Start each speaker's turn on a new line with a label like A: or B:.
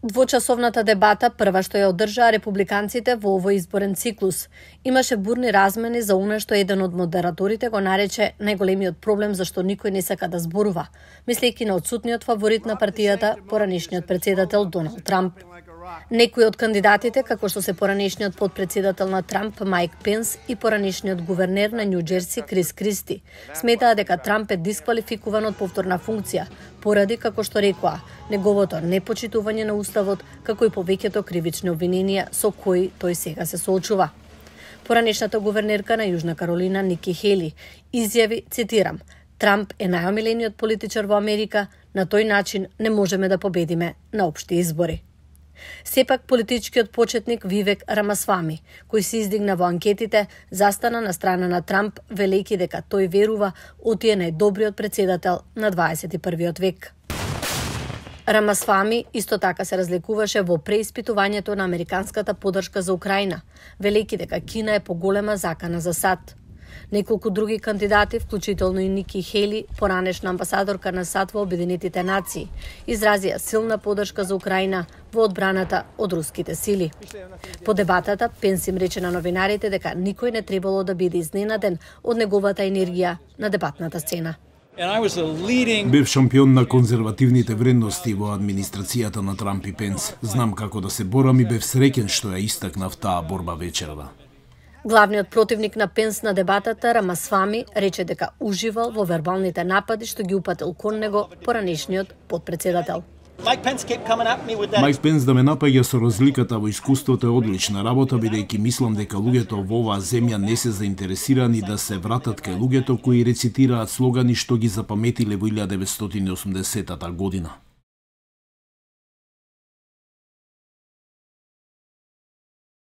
A: Двочасовната дебата, прва што ја одржаа републиканците во овој изборен циклус, имаше бурни размени за она што еден од модераторите го нарече најголемиот проблем зашто никој не сака да зборува, мислејќи на отсутниот фаворит на партијата, поранешниот председател Доналд Трамп. Некои од кандидатите, како што се поранешниот подпредседател на Трамп Майк Пенс и поранешниот гувернер на Њу Џерси Крис Кристи, сметаа дека Трамп е дисквалификуван од повторна функција, поради, како што рекоа, неговото непочитување на уставот, како и повеќето кривични обвиненија со кои тој сега се соочува. Поранешната гувернерка на Јужна Каролина Ники Хели изјави, цитирам: "Трамп е најомилениот политичар во Америка, на тој начин не можеме да победиме на општи избори." Сепак политичкиот почетник Вивек Рамасвами, кој се издигна во анкетите, застана на страна на Трамп, велејќи дека тој верува оти е најдобриот председател на 21 век. Рамасвами исто така се разликуваше во преиспитувањето на американската поддршка за Украина, велејќи дека Кина е поголема закана за САД. Неколку други кандидати, вклучително и Ники Хели, поранешна амбасадорка на САД во Обединетите нации, изразија силна поддршка за Украина во одбраната од руските сили. По дебатата, Пенс им рече на новинарите дека никој не требало да биде изненаден од неговата енергија на дебатната сцена.
B: Бев шампион на конзервативните вредности во администрацијата на Трамп и Пенс. Знам како да се борам и бев среќен што ја истакнав таа борба вечерва.
A: Главниот противник на Пенс на дебатата, Рамасвами, рече дека уживал во вербалните напади што ги упатил кон него поранешниот подпредседател.
B: Майк Пенс да ме напаѓа со разликата во искуството е одлична работа, бидејќи мислам дека луѓето во оваа земја не се заинтересирани да се вратат кај луѓето кои рецитираат слогани што ги запаметиле во 1980 година.